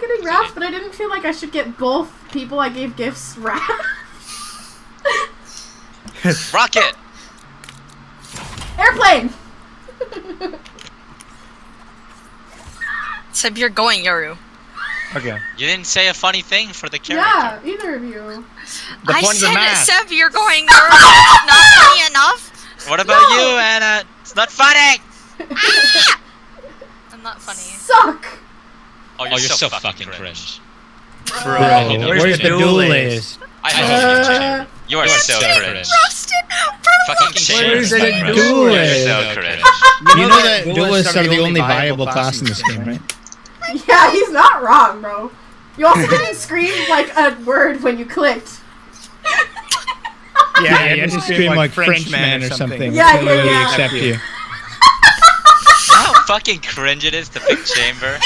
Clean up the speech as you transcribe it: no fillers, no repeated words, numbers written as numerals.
getting Raph, but I didn't feel like I should get both people I gave gifts Raph. Rocket! Airplane! Seb, you're going, Yoru. Okay. You didn't say a funny thing for the character. Yeah, either of you. The I point of the said, math. Seb, you're going, Yoru. That's not funny enough. What about No. you, Anna? It's not funny! I'm not funny. Suck! Oh, you're so fucking cringe. Bro, Where's the duelist? I hate you, Chamber. You are so cringe. Roasted. Fucking Where's Chamber. the You're duelist? so cringe. You know that duelists are the only viable class in this game, right? Yeah, he's not wrong, bro. You also didn't scream like a word when you clicked. Yeah, you had to scream like Frenchman or something. Yeah, so they would yeah. accept you. How fucking cringe it is to pick Chamber.